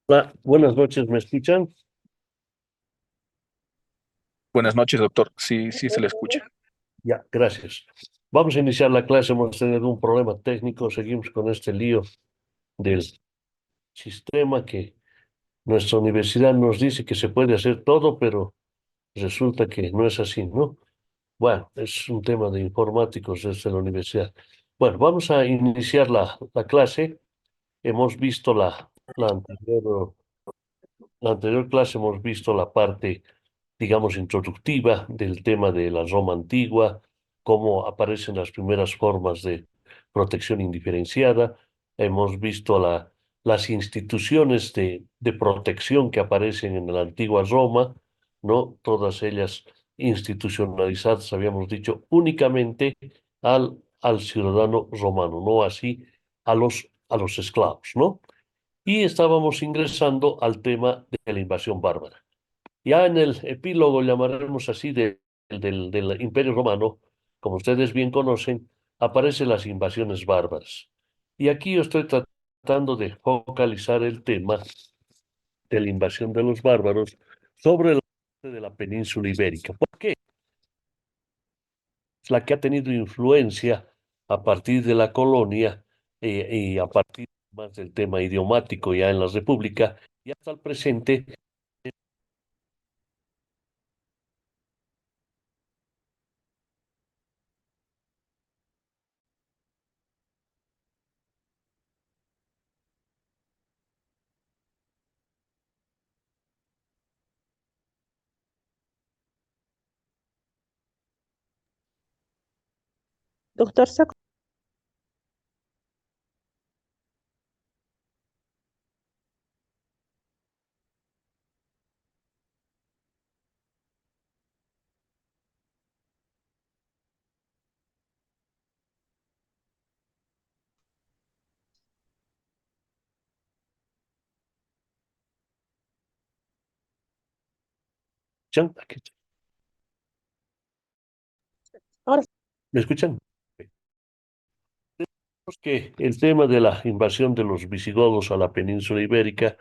Hola, buenas noches, ¿me escuchan? Buenas noches, doctor. Sí, sí se le escucha. Ya, gracias. Vamos a iniciar la clase, hemos tenido un problema técnico, seguimos con este lío del sistema que nuestra universidad nos dice que se puede hacer todo, pero resulta que no es así, ¿no? Bueno, es un tema de informáticos desde la universidad. Bueno, vamos a iniciar la clase. Hemos visto la anterior clase, hemos visto la parte digamos, introductiva del tema de la Roma antigua, cómo aparecen las primeras formas de protección indiferenciada. Hemos visto las instituciones de protección que aparecen en la antigua Roma, ¿no? Todas ellas institucionalizadas, habíamos dicho, únicamente al ciudadano romano, no así a los esclavos, ¿no? Y estábamos ingresando al tema de la invasión bárbara. Ya en el epílogo, llamaremos así, del Imperio Romano, como ustedes bien conocen, aparecen las invasiones bárbaras. Y aquí yo estoy tratando de focalizar el tema de la invasión de los bárbaros sobre la parte de la península ibérica. ¿Por qué? Es la que ha tenido influencia a partir de la colonia y a partir más del tema idiomático ya en la República y hasta el presente. Doctor Socorro, ahora ¿Me escuchan? Que el tema de la invasión de los visigodos a la península ibérica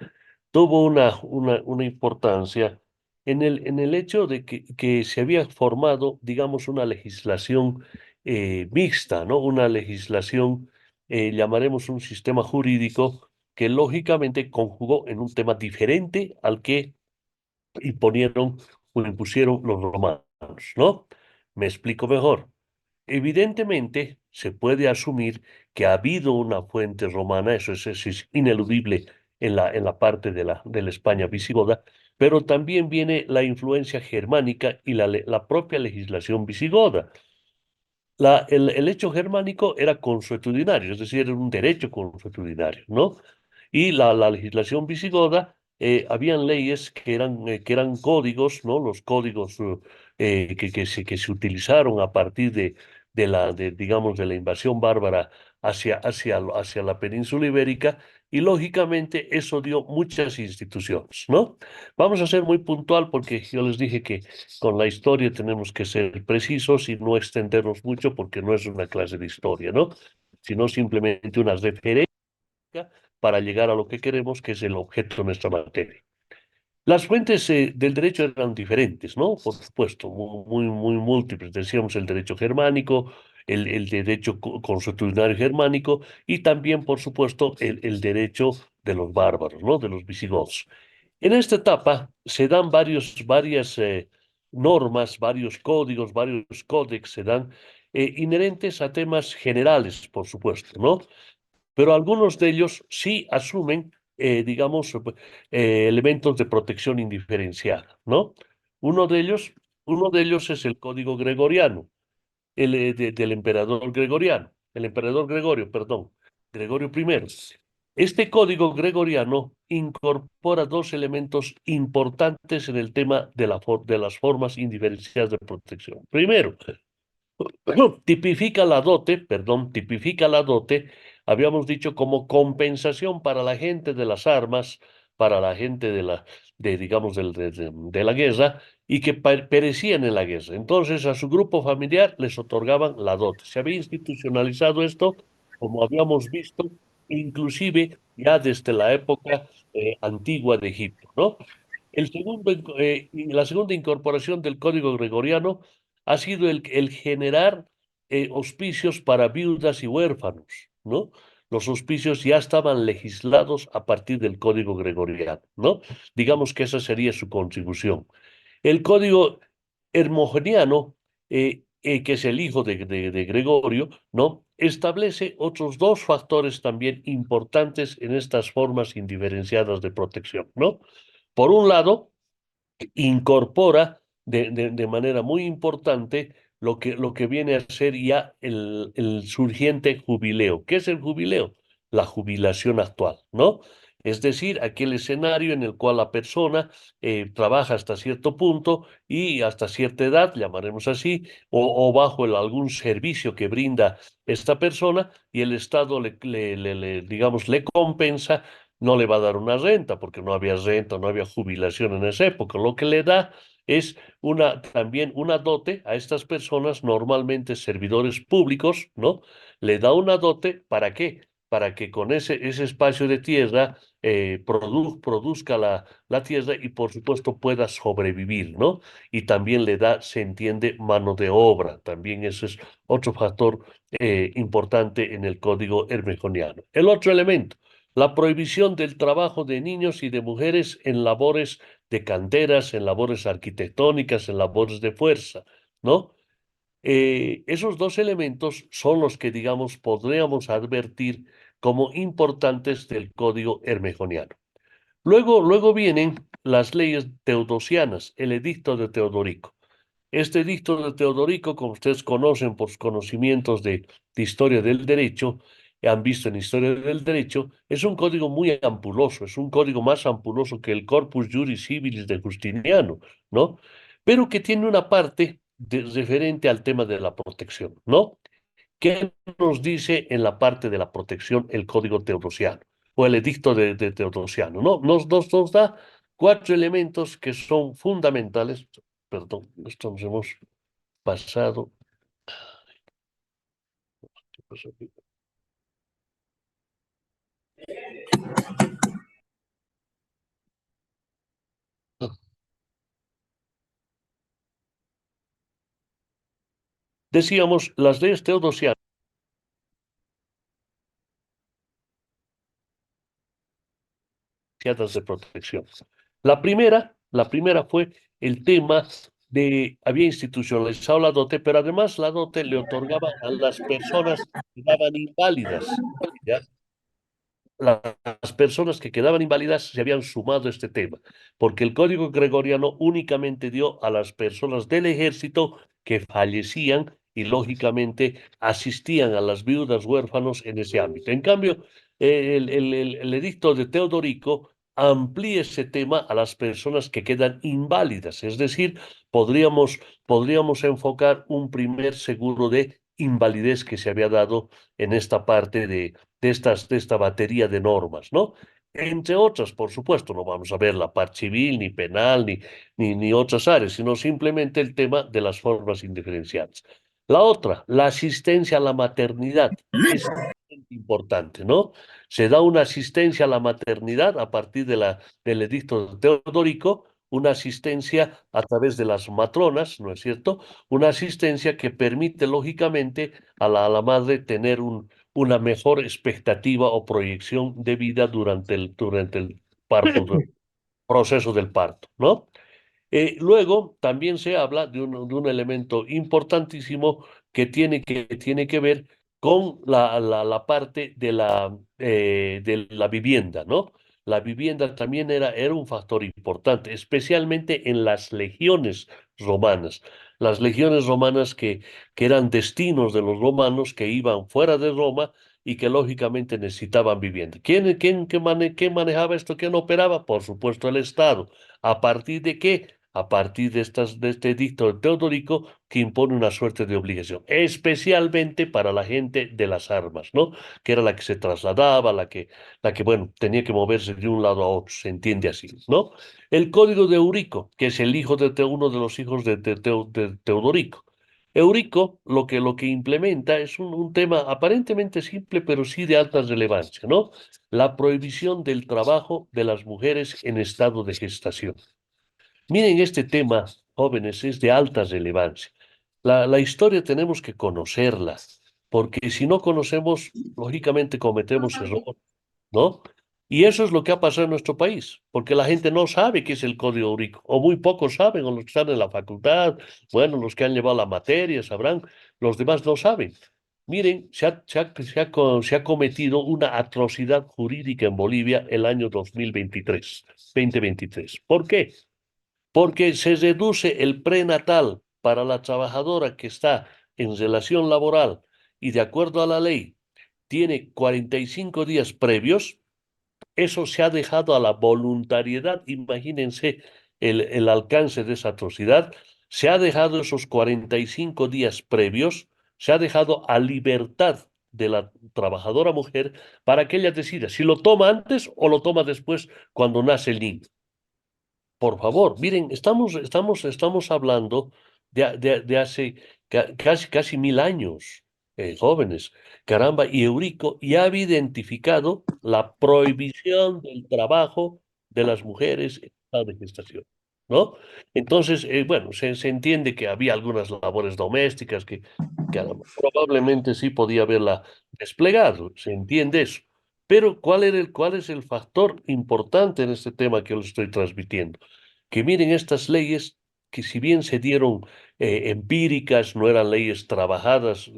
tuvo una importancia en el hecho de que se había formado, digamos, una legislación mixta, ¿no? Una legislación, llamaremos un sistema jurídico que lógicamente conjugó en un tema diferente al que imponieron o impusieron los romanos, ¿no? Me explico mejor. Evidentemente, se puede asumir que ha habido una fuente romana, eso es ineludible en la parte de la España visigoda, pero también viene la influencia germánica y la propia legislación visigoda. El hecho germánico era consuetudinario, es decir, era un derecho consuetudinario, ¿no? Y la legislación visigoda, habían leyes que eran códigos, ¿no? Los códigos que se utilizaron a partir digamos, de la invasión bárbara hacia la península ibérica, y lógicamente eso dio muchas instituciones, ¿no? Vamos a ser muy puntual porque yo les dije que con la historia tenemos que ser precisos y no extendernos mucho porque no es una clase de historia, ¿no? Sino simplemente una referencia para llegar a lo que queremos, que es el objeto de nuestra materia. Las fuentes del derecho eran diferentes, ¿no? Por supuesto, muy múltiples. Decíamos el derecho germánico, el derecho consuetudinario germánico y también, por supuesto, el derecho de los bárbaros, ¿no? De los visigodos. En esta etapa se dan varias normas, varios códigos, varios códex se dan inherentes a temas generales, por supuesto, ¿no? Pero algunos de ellos sí asumen, digamos, elementos de protección indiferenciada, ¿no? Uno de ellos, uno de ellos es el Código Gregoriano, del emperador Gregoriano, el emperador Gregorio, perdón, Gregorio I. Este código gregoriano incorpora dos elementos importantes en el tema de las formas indiferenciadas de protección. Primero, tipifica la dote, habíamos dicho, como compensación para la gente de las armas, para la gente digamos, de la guerra, y que perecían en la guerra. Entonces, a su grupo familiar les otorgaban la dote. Se había institucionalizado esto, como habíamos visto, inclusive ya desde la época antigua de Egipto, ¿no? La segunda incorporación del Código Gregoriano ha sido el generar hospicios para viudas y huérfanos, ¿no? Los hospicios ya estaban legislados a partir del Código Gregoriano, ¿no? Digamos que esa sería su contribución. El Código Hermogeniano, que es el hijo de Gregorio, ¿no? Establece otros dos factores también importantes en estas formas indiferenciadas de protección, ¿no? Por un lado, incorpora de manera muy importante lo que viene a ser ya el surgiente jubileo. ¿Qué es el jubileo? La jubilación actual, ¿no? Es decir, aquel escenario en el cual la persona trabaja hasta cierto punto y hasta cierta edad, llamaremos así, o bajo algún servicio que brinda esta persona y el Estado digamos, le compensa. No le va a dar una renta porque no había renta, no había jubilación en esa época. Lo que le da es también una dote a estas personas, normalmente servidores públicos, ¿no? Le da una dote, ¿para qué? Para que con ese espacio de tierra produzca la tierra y por supuesto pueda sobrevivir, ¿no? Y también le da, se entiende, mano de obra. También eso es otro factor importante en el código hermejoniano. El otro elemento, la prohibición del trabajo de niños y de mujeres en labores de canteras, en labores arquitectónicas, en labores de fuerza, ¿no? Esos dos elementos son los que, digamos, podríamos advertir como importantes del código hermejoniano. Luego vienen las leyes teodosianas, el edicto de Teodorico. Este edicto de Teodorico, como ustedes conocen por sus conocimientos de historia del derecho, han visto en historia del derecho, es un código muy ampuloso, es un código más ampuloso que el Corpus Juris Civilis de Justiniano, ¿no? Pero que tiene una parte referente al tema de la protección, ¿no? ¿Qué nos dice en la parte de la protección el código teodosiano o el edicto de Teodosiano? ¿No? Nos da cuatro elementos que son fundamentales. Perdón, esto nos hemos pasado. ¿Qué pasó aquí? Decíamos, las leyes teodosianas de protección. La primera fue el tema había institucionalizado la dote, pero además la dote le otorgaba a las personas que quedaban inválidas, ¿ya? Las personas que quedaban inválidas se habían sumado a este tema, porque el Código Gregoriano únicamente dio a las personas del ejército que fallecían y lógicamente asistían a las viudas huérfanos en ese ámbito. En cambio, el edicto de Teodorico amplía ese tema a las personas que quedan inválidas, es decir, podríamos enfocar un primer seguro de invalidez que se había dado en esta parte de esta batería de normas, ¿no? Entre otras, por supuesto, no vamos a ver la parte civil, ni penal, ni otras áreas, sino simplemente el tema de las formas indiferenciadas. La otra, la asistencia a la maternidad, es importante, ¿no? Se da una asistencia a la maternidad a partir del edicto teodorico, una asistencia a través de las matronas, ¿no es cierto? Una asistencia que permite, lógicamente, a la madre tener una mejor expectativa o proyección de vida durante el parto, proceso del parto, ¿no? Luego también se habla de un elemento importantísimo tiene que ver con la parte de la vivienda, ¿no? La vivienda también era un factor importante, especialmente en las legiones romanas. Las legiones romanas que eran destinos de los romanos que iban fuera de Roma y que lógicamente necesitaban vivienda. ¿Quién manejaba esto? ¿Quién operaba? Por supuesto, el Estado. ¿A partir de qué? A partir de este edicto teodorico que impone una suerte de obligación, especialmente para la gente de las armas, ¿no? Que era la que se trasladaba, bueno, tenía que moverse de un lado a otro, se entiende así, ¿no? El código de Eurico, que es el hijo uno de los hijos de Teodorico. Eurico lo que implementa es un tema aparentemente simple, pero sí de alta relevancia, ¿no? La prohibición del trabajo de las mujeres en estado de gestación. Miren, este tema, jóvenes, es de alta relevancia. La historia tenemos que conocerla, porque si no conocemos, lógicamente cometemos errores, ¿no? Y eso es lo que ha pasado en nuestro país, porque la gente no sabe qué es el Código Eurico, o muy pocos saben, o los que están en la facultad, bueno, los que han llevado la materia sabrán, los demás no saben. Miren, se ha cometido una atrocidad jurídica en Bolivia el año 2023. ¿Por qué? Porque se reduce el prenatal para la trabajadora que está en relación laboral y de acuerdo a la ley tiene 45 días previos. Eso se ha dejado a la voluntariedad. Imagínense el alcance de esa atrocidad. Se ha dejado esos 45 días previos, se ha dejado a libertad de la trabajadora mujer para que ella decida si lo toma antes o lo toma después cuando nace el niño. Por favor, miren, estamos hablando de hace casi 1000 años, jóvenes. Caramba, y Eurico ya había identificado la prohibición del trabajo de las mujeres en estado de gestación, ¿no? Entonces, bueno, se entiende que había algunas labores domésticas que caramba, probablemente sí podía haberla desplegado, se entiende eso. Pero ¿cuál es el factor importante en este tema que os estoy transmitiendo? Que miren estas leyes que si bien se dieron empíricas, no eran leyes trabajadas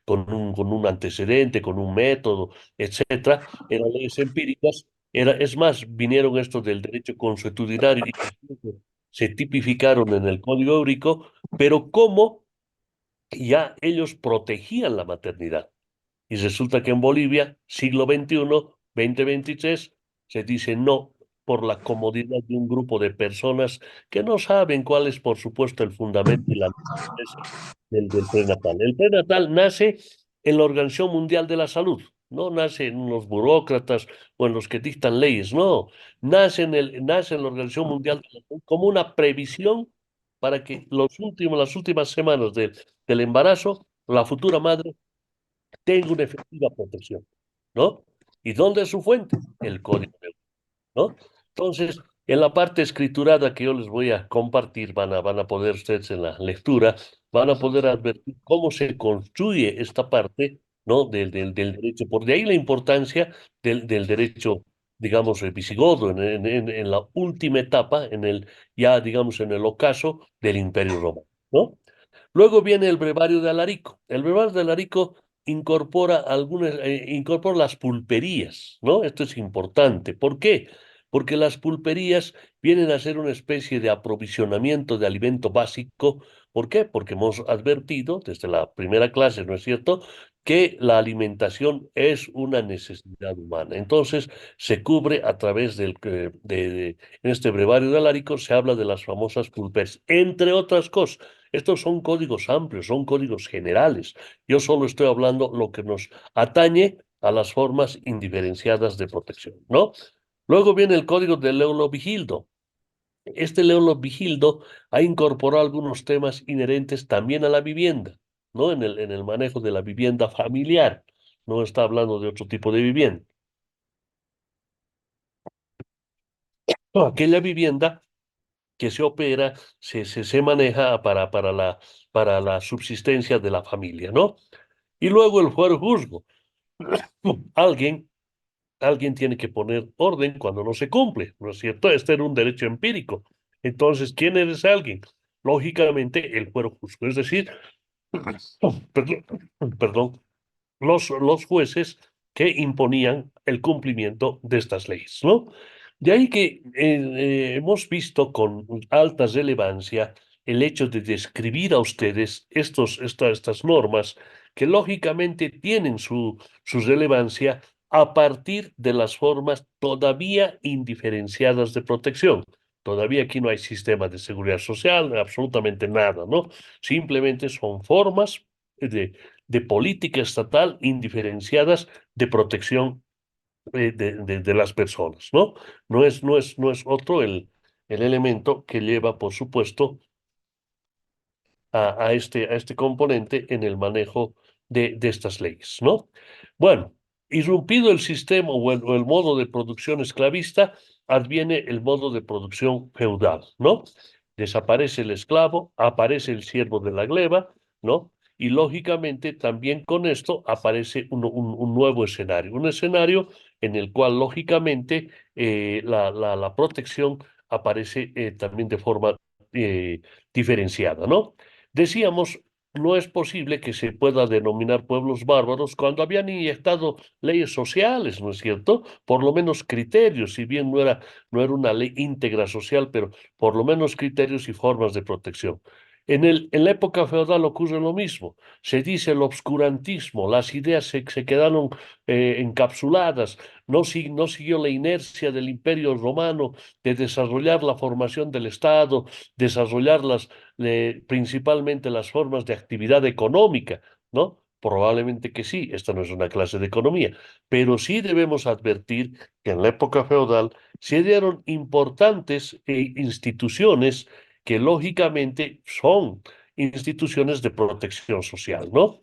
con un antecedente, con un método, etcétera, eran leyes empíricas, es más, vinieron estos del derecho consuetudinario y incluso se tipificaron en el Código Eurico, pero cómo ya ellos protegían la maternidad. Y resulta que en Bolivia, siglo XXI, 2023, se dice no por la comodidad de un grupo de personas que no saben cuál es, por supuesto, el fundamento y la naturaleza del prenatal. El prenatal nace en la Organización Mundial de la Salud, no nace en los burócratas o en los que dictan leyes, no, nace en la Organización Mundial de la Salud como una previsión para que las últimas semanas del embarazo, la futura madre tenga una efectiva protección, ¿no? ¿Y dónde es su fuente? El código, ¿no? Entonces, en la parte escriturada que yo les voy a compartir, van a poder ustedes en la lectura, van a poder advertir cómo se construye esta parte, ¿no? Del derecho. Por de ahí la importancia del derecho, digamos, visigodo, en la última etapa, ya, digamos, en el ocaso del Imperio Romano, ¿no? Luego viene el brevario de Alarico. El brevario de Alarico incorpora las pulperías, ¿no? Esto es importante. ¿Por qué? Porque las pulperías vienen a ser una especie de aprovisionamiento de alimento básico. ¿Por qué? Porque hemos advertido desde la primera clase, ¿no es cierto?, que la alimentación es una necesidad humana. Entonces, se cubre a través en este brevario de Alarico se habla de las famosas pulperías, entre otras cosas. Estos son códigos amplios, son códigos generales. Yo solo estoy hablando lo que nos atañe a las formas indiferenciadas de protección, ¿no? Luego viene el código del Leulo Vigildo. Este Leulo Vigildo ha incorporado algunos temas inherentes también a la vivienda, ¿no? En el manejo de la vivienda familiar. No está hablando de otro tipo de vivienda. No, aquella vivienda que se opera, se maneja para la subsistencia de la familia, ¿no? Y luego el fuero juzgo. Alguien, alguien tiene que poner orden cuando no se cumple, ¿no es cierto? Este era un derecho empírico. Entonces, ¿quién es alguien? Lógicamente, el fuero juzgo, es decir, perdón, perdón, los jueces que imponían el cumplimiento de estas leyes, ¿no? De ahí que hemos visto con alta relevancia el hecho de describir a ustedes estas normas que lógicamente tienen su relevancia a partir de las formas todavía indiferenciadas de protección. Todavía aquí no hay sistema de seguridad social, absolutamente nada, ¿no? Simplemente son formas de política estatal indiferenciadas de protección de las personas, ¿no? No es otro el elemento que lleva, por supuesto, a este componente en el manejo de estas leyes, ¿no? Bueno, irrumpido el sistema o el modo de producción esclavista, adviene el modo de producción feudal, ¿no? Desaparece el esclavo, aparece el siervo de la gleba, ¿no? Y lógicamente también con esto aparece un nuevo escenario, un escenario en el cual lógicamente la protección aparece también de forma eh, diferenciada, ¿no? Decíamos, no es posible que se pueda denominar pueblos bárbaros cuando habían inyectado leyes sociales, ¿no es cierto? Por lo menos criterios, si bien no era una ley íntegra social, pero por lo menos criterios y formas de protección. En la época feudal ocurre lo mismo. Se dice el obscurantismo, las ideas se quedaron encapsuladas, no siguió la inercia del Imperio Romano de desarrollar la formación del Estado, desarrollar principalmente las formas de actividad económica, ¿no? Probablemente que sí, esta no es una clase de economía, pero sí debemos advertir que en la época feudal se dieron importantes instituciones que lógicamente son instituciones de protección social, ¿no?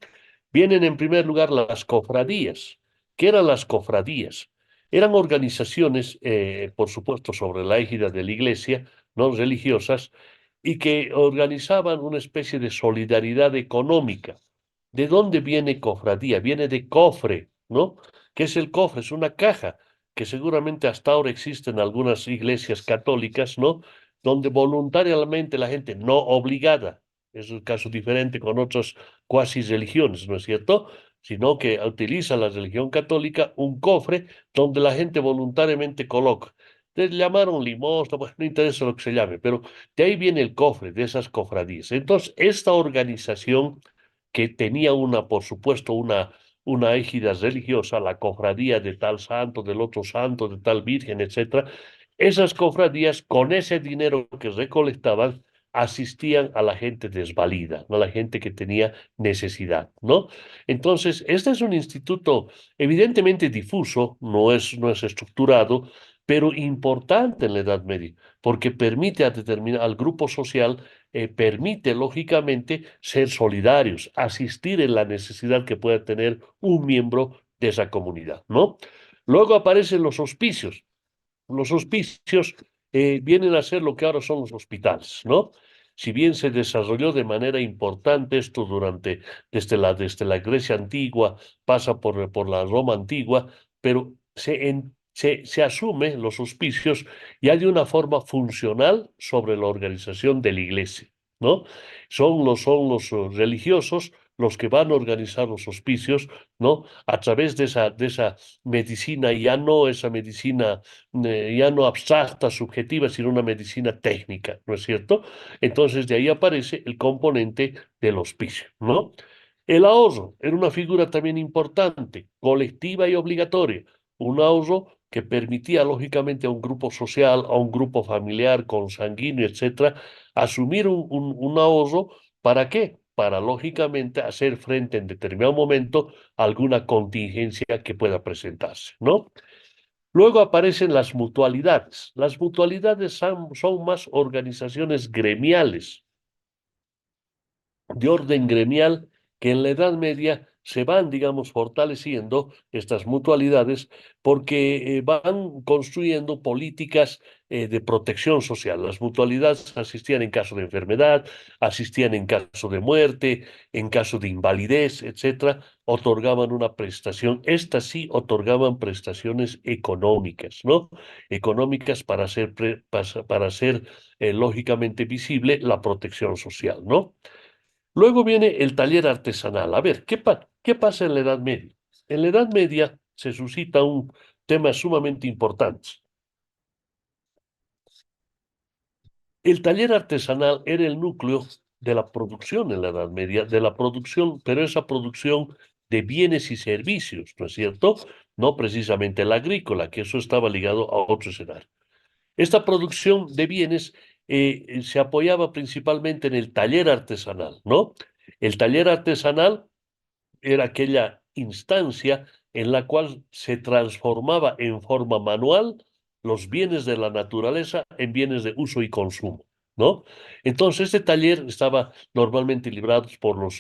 Vienen en primer lugar las cofradías. ¿Qué eran las cofradías? Eran organizaciones, por supuesto, sobre la égida de la iglesia, no religiosas, y que organizaban una especie de solidaridad económica. ¿De dónde viene cofradía? Viene de cofre, ¿no? ¿Qué es el cofre? Es una caja que seguramente hasta ahora existe en algunas iglesias católicas, ¿no? Donde voluntariamente la gente, no obligada, es un caso diferente con otras cuasi religiones, ¿no es cierto? Sino que utiliza la religión católica un cofre donde la gente voluntariamente coloca. Les llamaron limosna, pues no interesa lo que se llame, pero de ahí viene el cofre, de esas cofradías. Entonces, esta organización que tenía por supuesto, una égida religiosa, la cofradía de tal santo, del otro santo, de tal virgen, etcétera, esas cofradías, con ese dinero que recolectaban, asistían a la gente desvalida, a la gente que tenía necesidad, ¿no? Entonces, este es un instituto evidentemente difuso, no es estructurado, pero importante en la Edad Media, porque permite al grupo social, permite lógicamente ser solidarios, asistir en la necesidad que pueda tener un miembro de esa comunidad, ¿no? Luego aparecen los hospicios. Los hospicios vienen a ser lo que ahora son los hospitales, ¿no? Si bien se desarrolló de manera importante esto desde la Grecia antigua, pasa por la Roma antigua, pero se asume los hospicios ya de una forma funcional sobre la organización de la iglesia, ¿no? Son los religiosos los que van a organizar los hospicios, ¿no? A través de esa medicina, ya no esa medicina ya no abstracta, subjetiva, sino una medicina técnica, ¿no es cierto? Entonces de ahí aparece el componente del hospicio, ¿no? El ahorro era una figura también importante, colectiva y obligatoria, un ahorro que permitía lógicamente a un grupo social, a un grupo familiar, consanguíneo, etcétera, asumir un ahorro. ¿Para qué? Para lógicamente hacer frente en determinado momento a alguna contingencia que pueda presentarse, ¿no? Luego aparecen las mutualidades. Las mutualidades son más organizaciones gremiales, de orden gremial, que en la Edad Media se van, digamos, fortaleciendo estas mutualidades porque van construyendo políticas de protección social. Las mutualidades asistían en caso de enfermedad, asistían en caso de muerte, en caso de invalidez, etcétera, otorgaban una prestación. Estas sí otorgaban prestaciones económicas, ¿no? Económicas para hacer lógicamente visible la protección social, ¿no? Luego viene el taller artesanal. A ver, ¿qué pasa en la Edad Media? En la Edad Media se suscita un tema sumamente importante. El taller artesanal era el núcleo de la producción en la Edad Media, de la producción, pero esa producción de bienes y servicios, ¿no es cierto? No precisamente la agrícola, que eso estaba ligado a otro escenario. Esta producción de bienes se apoyaba principalmente en el taller artesanal, ¿no? El taller artesanal era aquella instancia en la cual se transformaba en forma manual los bienes de la naturaleza en bienes de uso y consumo. ¿no? Entonces, este taller estaba normalmente librado por los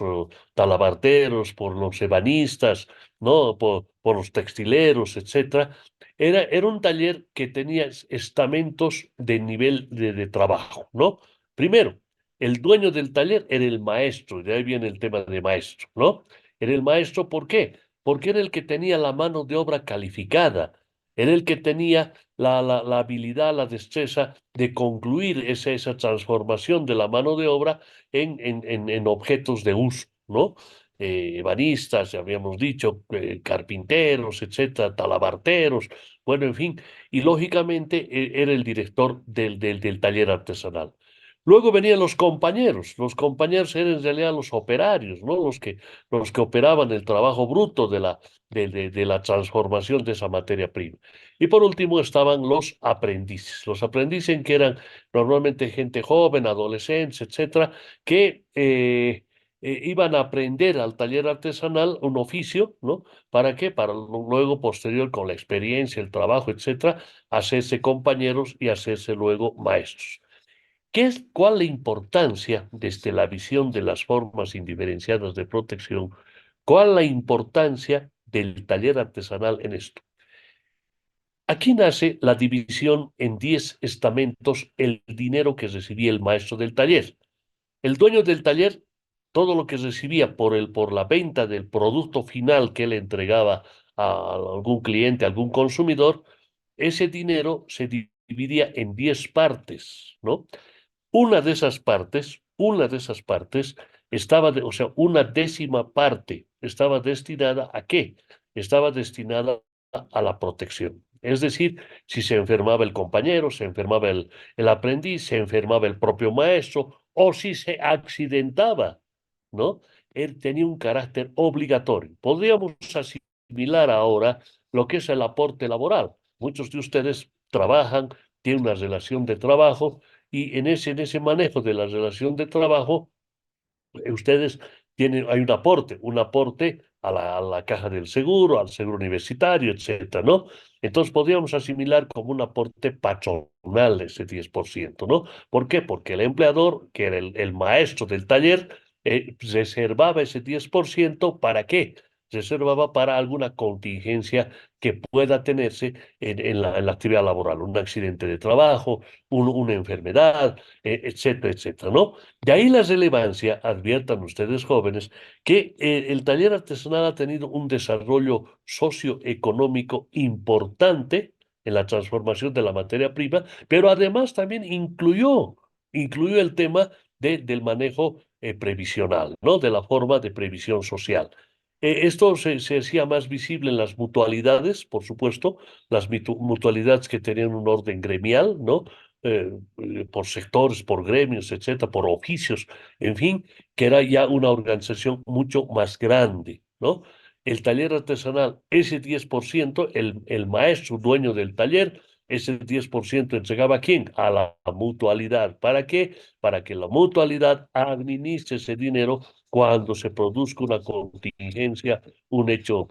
talabarteros, por los ebanistas, ¿no? Por los textileros, etcétera. Era un taller que tenía estamentos de nivel de trabajo, ¿no? Primero, el dueño del taller era el maestro, de ahí viene el tema de maestro, ¿no? Era el maestro, ¿por qué? Porque era el que tenía la mano de obra calificada, era el que tenía la habilidad, la destreza de concluir esa transformación de la mano de obra en objetos de uso, ¿no? Ebanistas, ya habíamos dicho, carpinteros, etcétera, talabarteros, bueno, en fin, y lógicamente era el director del taller artesanal. Luego venían los compañeros eran en realidad los operarios, ¿no? Los que operaban el trabajo bruto de la transformación de esa materia prima. Y por último estaban los aprendices que eran normalmente gente joven, adolescentes, etcétera, que iban a aprender al taller artesanal un oficio, ¿no? ¿Para qué? Para luego, posterior, con la experiencia, el trabajo, etcétera, hacerse compañeros y hacerse luego maestros. ¿Cuál la importancia desde la visión de las formas indiferenciadas de protección? ¿Cuál la importancia del taller artesanal en esto? Aquí nace la división en 10 estamentos, el dinero que recibía el maestro del taller. El dueño del taller, todo lo que recibía por la venta del producto final que él entregaba a algún cliente, a algún consumidor, ese dinero se dividía en 10 partes, ¿no? Una de esas partes o sea, una décima parte estaba destinada ¿a qué? Estaba destinada a la protección. Es decir, si se enfermaba el compañero, se enfermaba el aprendiz, se enfermaba el propio maestro, o si se accidentaba, ¿no? Él tenía un carácter obligatorio. Podríamos asimilar ahora lo que es el aporte laboral. Muchos de ustedes trabajan, tienen una relación de trabajo y en ese manejo de la relación de trabajo, ustedes hay un aporte a la caja del seguro, al seguro universitario, etcétera, ¿no? Entonces podríamos asimilar como un aporte patronal ese 10%, ¿no? ¿Por qué? Porque el empleador, que era el maestro del taller, reservaba ese 10%, ¿para qué? Reservaba para alguna contingencia que pueda tenerse en la actividad laboral, un accidente de trabajo, una enfermedad, etcétera, etcétera, ¿no? De ahí la relevancia, adviertan ustedes jóvenes, que el taller artesanal ha tenido un desarrollo socioeconómico importante en la transformación de la materia prima, pero además también incluyó el tema del manejo previsional, ¿no? De la forma de previsión social. Esto se hacía más visible en las mutualidades, por supuesto, las mutualidades que tenían un orden gremial, ¿no? Por sectores, por gremios, etcétera, por oficios, en fin, que era ya una organización mucho más grande, ¿no? El taller artesanal, ese 10%, el maestro dueño del taller, ese 10% entregaba ¿a quién? A la mutualidad. ¿Para qué? Para que la mutualidad administre ese dinero cuando se produzca una contingencia, un hecho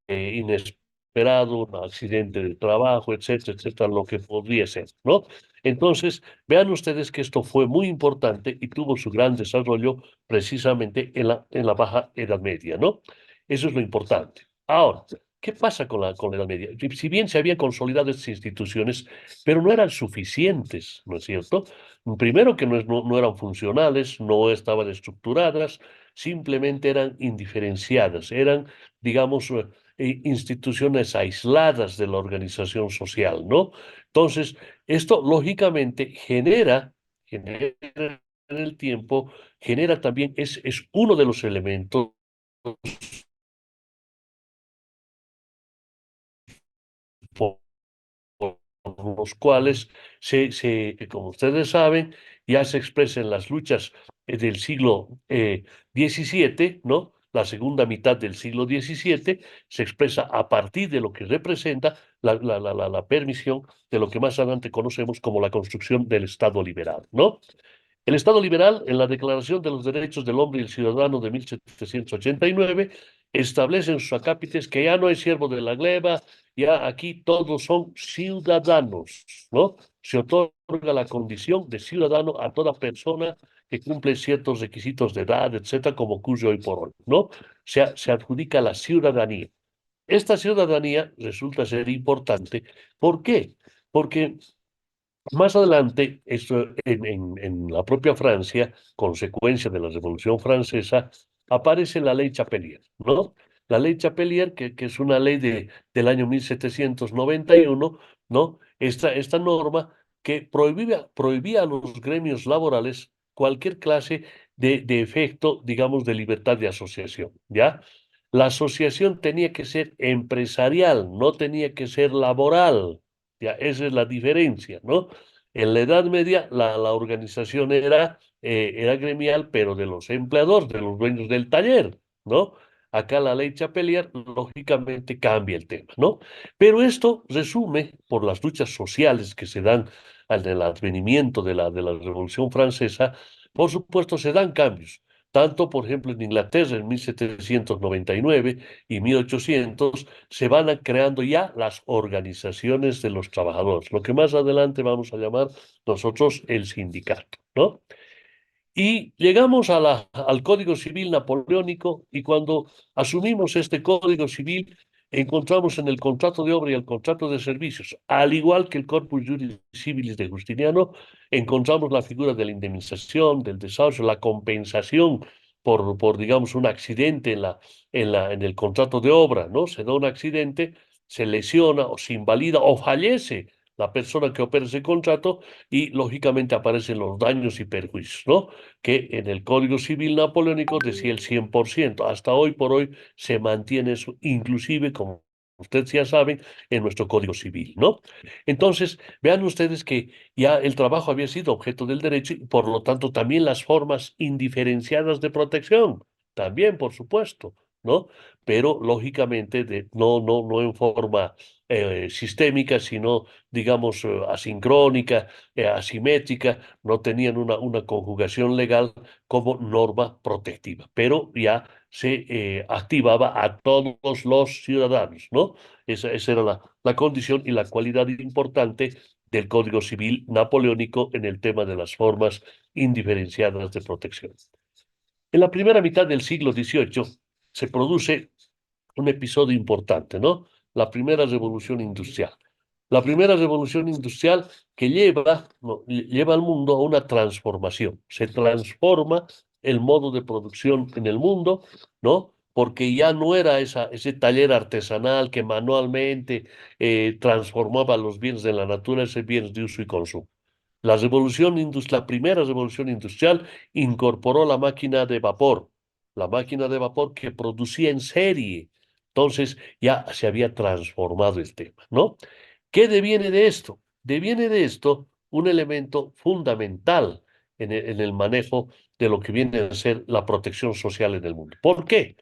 inesperado, un accidente de trabajo, etcétera, etcétera, lo que podría ser, ¿no? Entonces, vean ustedes que esto fue muy importante y tuvo su gran desarrollo precisamente en la Baja Edad Media, ¿no? Eso es lo importante. Ahora, ¿qué pasa con la Edad Media? Si bien se habían consolidado estas instituciones, pero no eran suficientes, ¿no es cierto? Primero que no eran funcionales, no estaban estructuradas, simplemente eran indiferenciadas, eran digamos, instituciones aisladas de la organización social, ¿no? Entonces, esto lógicamente genera en el tiempo, genera también, es uno de los elementos por los cuales como ustedes saben, ya se expresa en las luchas del siglo XVII, ¿no? La segunda mitad del siglo XVII se expresa a partir de lo que representa la permisión de lo que más adelante conocemos como la construcción del Estado liberal, ¿no? El Estado liberal, en la Declaración de los Derechos del Hombre y el Ciudadano de 1789, establecen sus acápites que ya no hay siervo de la gleba, ya aquí todos son ciudadanos, ¿no? Se otorga la condición de ciudadano a toda persona que cumple ciertos requisitos de edad, etcétera, como ocurre hoy por hoy, ¿no? Se adjudica la ciudadanía. Esta ciudadanía resulta ser importante. ¿Por qué? Porque más adelante, esto en la propia Francia, consecuencia de la Revolución Francesa, aparece la ley Chapelier, ¿no? La ley Chapelier, que es una ley del año 1791, ¿no? Esta norma que prohibía a los gremios laborales cualquier clase de efecto, digamos, de libertad de asociación, ¿ya? La asociación tenía que ser empresarial, no tenía que ser laboral. Ya, esa es la diferencia, ¿no? En la Edad Media la organización era gremial, pero de los empleadores, de los dueños del taller, ¿no? Acá la ley Chapelier lógicamente cambia el tema, ¿no? Pero esto resume, por las luchas sociales que se dan al del advenimiento de la Revolución Francesa, por supuesto se dan cambios. Tanto, por ejemplo, en Inglaterra en 1799 y 1800 se van creando ya las organizaciones de los trabajadores, lo que más adelante vamos a llamar nosotros el sindicato, ¿no? Y llegamos al Código Civil napoleónico y cuando asumimos este Código Civil, encontramos en el contrato de obra y el contrato de servicios, al igual que el Corpus Juris Civilis de Justiniano, encontramos la figura de la indemnización, del desahucio, la compensación por digamos, un accidente en el contrato de obra, ¿no? Se da un accidente, se lesiona o se invalida o fallece la persona que opera ese contrato y lógicamente aparecen los daños y perjuicios, ¿no? Que en el Código Civil napoleónico decía el 100%. Hasta hoy por hoy se mantiene eso, inclusive, como ustedes ya saben, en nuestro Código Civil, ¿no? Entonces, vean ustedes que ya el trabajo había sido objeto del derecho y por lo tanto también las formas indiferenciadas de protección, también, por supuesto, ¿no? Pero lógicamente no en forma sistémica, sino, digamos, asincrónica, asimétrica, no tenían una conjugación legal como norma protectiva, pero ya se activaba a todos los ciudadanos, ¿no? Esa era la condición y la cualidad importante del Código Civil napoleónico en el tema de las formas indiferenciadas de protección. En la primera mitad del siglo XVIII se produce un episodio importante, ¿no? La primera revolución industrial. La primera revolución industrial que lleva al mundo a una transformación. Se transforma el modo de producción en el mundo, ¿no? Porque ya no era ese taller artesanal que manualmente transformaba los bienes de la naturaleza en bienes de uso y consumo. La primera revolución industrial incorporó la máquina de vapor que producía en serie. Entonces ya se había transformado el tema, ¿no? ¿Qué deviene de esto? Deviene de esto un elemento fundamental en el manejo de lo que viene a ser la protección social en el mundo. ¿Por qué?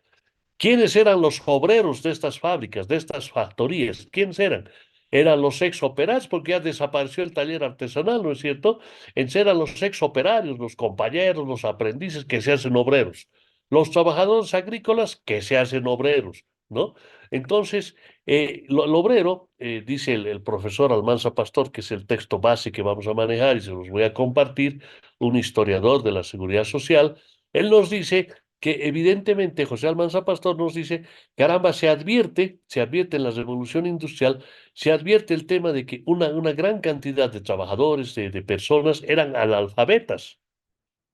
¿Quiénes eran los obreros de estas fábricas, de estas factorías? ¿Quiénes eran? Eran los ex operarios, porque ya desapareció el taller artesanal, ¿no es cierto? Eran los ex operarios, los compañeros, los aprendices que se hacen obreros, los trabajadores agrícolas que se hacen obreros, ¿no? Entonces, el obrero, dice el profesor Almanza Pastor, que es el texto base que vamos a manejar y se los voy a compartir, un historiador de la seguridad social, él nos dice que evidentemente José Almanza Pastor nos dice, caramba, se advierte en la revolución industrial, se advierte el tema de que una gran cantidad de trabajadores, de personas, eran analfabetas,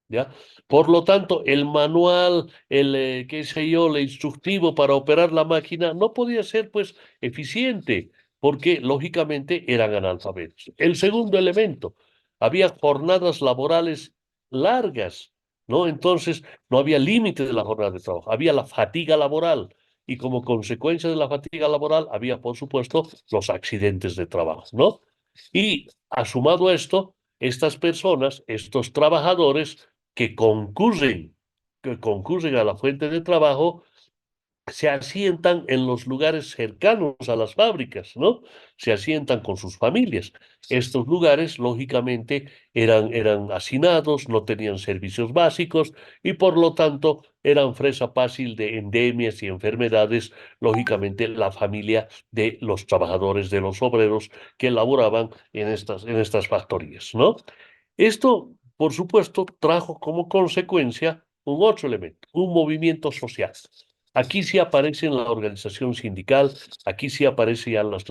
¿ya? Por lo tanto, el manual, qué sé yo, el instructivo para operar la máquina no podía ser, pues, eficiente, porque lógicamente eran analfabetos. El segundo elemento, había jornadas laborales largas, ¿no? Entonces, no había límite de la jornada de trabajo, había la fatiga laboral. Y como consecuencia de la fatiga laboral, había, por supuesto, los accidentes de trabajo, ¿no? Y asumado esto, estas personas, estos trabajadores, que concurren a la fuente de trabajo, se asientan en los lugares cercanos a las fábricas, ¿no? Se asientan con sus familias. Estos lugares, lógicamente, eran hacinados, no tenían servicios básicos y por lo tanto eran presa fácil de endemias y enfermedades, lógicamente, la familia de los trabajadores, de los obreros que laboraban en estas factorías, ¿no? Esto, por supuesto, trajo como consecuencia un otro elemento, un movimiento social. Aquí sí aparece en la organización sindical, aquí sí aparece ya los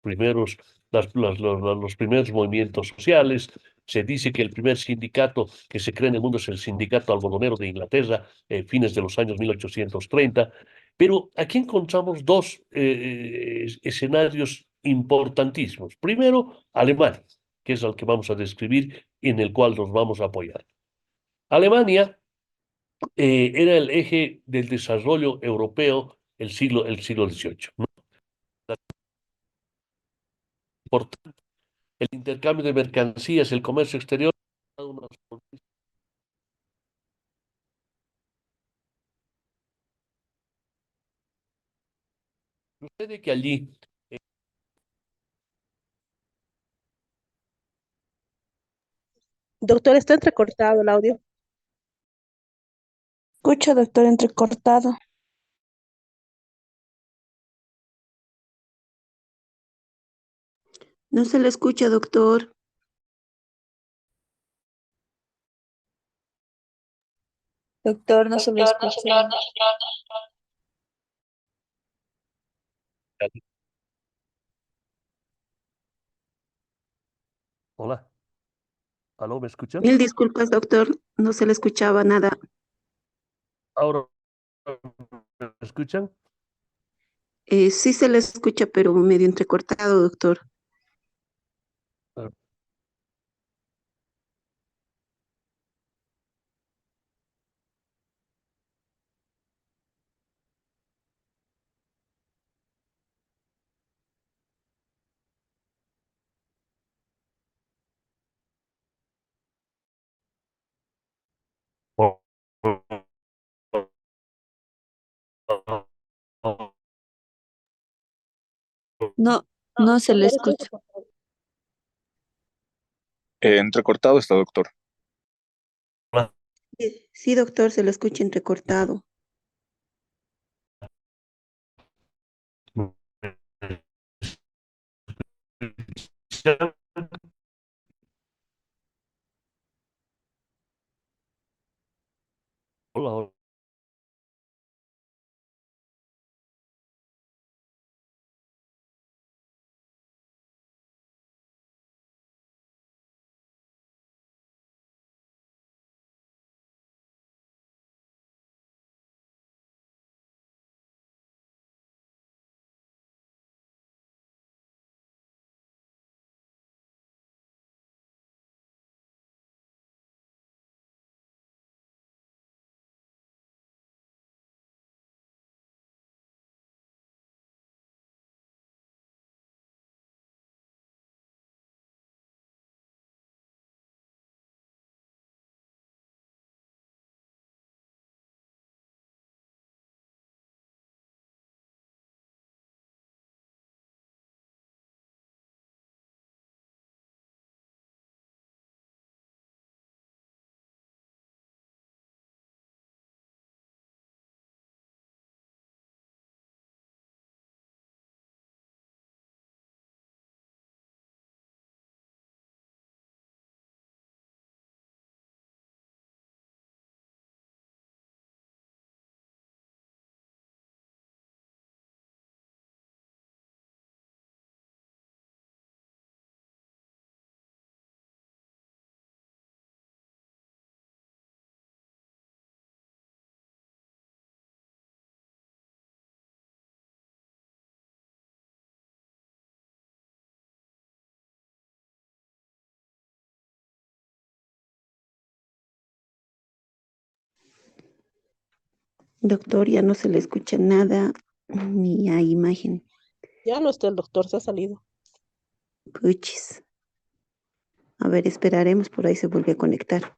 primeros, los primeros movimientos sociales. Se dice que el primer sindicato que se crea en el mundo es el Sindicato Algodonero de Inglaterra, fines de los años 1830. Pero aquí encontramos dos escenarios importantísimos. Primero, Alemania, que es el que vamos a describir y en el cual nos vamos a apoyar. Alemania era el eje del desarrollo europeo el siglo XVIII, ¿no? Por el intercambio de mercancías, el comercio exterior. Sucede que allí, Doctor, está entrecortado el audio. Escucha, doctor, entrecortado. No se le escucha, doctor. Doctor, no se lo escucha. hola, ¿aló, me escuchan? Mil disculpas, doctor. No se le escuchaba nada. Ahora, ¿me escuchan? Sí se le escucha, pero medio entrecortado, doctor. Ah, No, no se le Doctor, está escucha. entrecortado. Entrecortado está, doctor. Sí, doctor, se le escucha entrecortado. Hola, Doctor, ya no se le escucha nada, ni hay imagen. Ya no está el doctor, se ha salido. Puchis. A ver, esperaremos, por ahí se vuelve a conectar.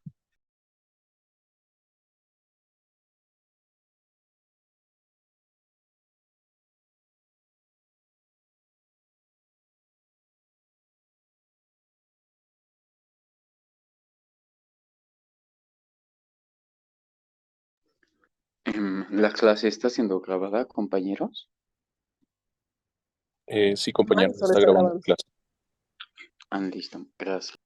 ¿La clase está siendo grabada, compañeros? Sí, compañero, Solo está está grabando grabando. clase. Listo, gracias.